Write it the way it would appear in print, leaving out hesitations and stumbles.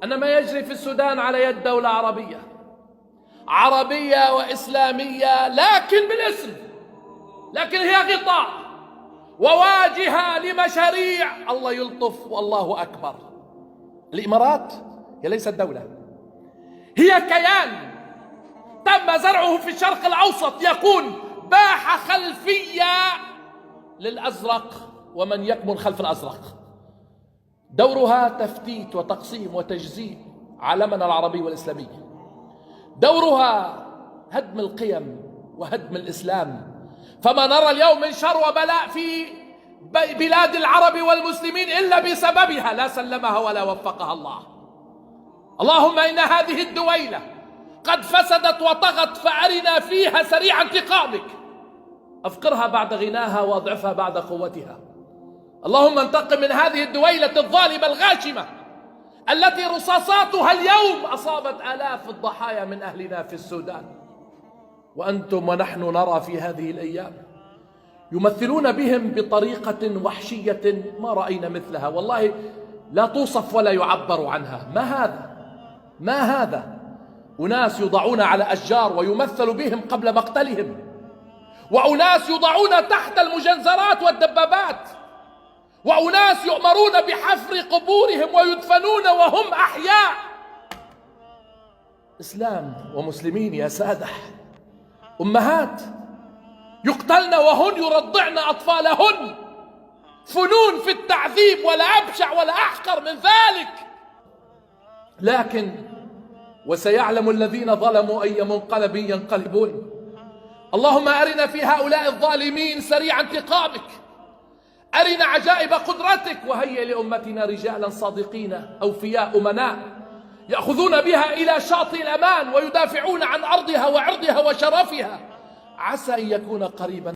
أن ما يجري في السودان على يد دولة عربية وإسلامية، لكن بالاسم، لكن هي غطاء وواجهة لمشاريع. الله يلطف والله أكبر. الإمارات هي ليست دولة، هي كيان تم زرعه في الشرق الأوسط، يكون باحة خلفية للأزرق ومن يكمن خلف الأزرق. دورها تفتيت وتقسيم وتجزيء عالمنا العربي والإسلامي، دورها هدم القيم وهدم الإسلام. فما نرى اليوم من شر وبلاء في بلاد العرب والمسلمين إلا بسببها، لا سلمها ولا وفقها الله. اللهم إن هذه الدويلة قد فسدت وطغت، فأرنا فيها سريع انتقامك، أفقرها بعد غناها واضعفها بعد قوتها. اللهم انتقم من هذه الدويلة الظالمة الغاشمة التي رصاصاتها اليوم أصابت آلاف الضحايا من أهلنا في السودان. وأنتم ونحن نرى في هذه الأيام يمثلون بهم بطريقة وحشية ما رأينا مثلها، والله لا توصف ولا يعبر عنها. ما هذا؟ أناس يضعون على أشجار ويمثل بهم قبل مقتلهم، وأناس يضعون تحت المجنزرات والدبابات، وأناس يؤمرون بحفر قبورهم ويدفنون وهم أحياء. إسلام ومسلمين يا سادة، أمهات يقتلن وهن يرضعن أطفالهن، فنون في التعذيب، ولا أبشع ولا أحقر من ذلك. لكن وسيعلم الذين ظلموا أي منقلب ينقلبون. اللهم أرنا في هؤلاء الظالمين سريع انتقامك، أرنا عجائب قدرتك، وهيئ لأمتنا رجالا صادقين أوفياء أمناء يأخذون بها إلى شاطئ الأمان ويدافعون عن أرضها وعرضها وشرفها، عسى أن يكون قريبا.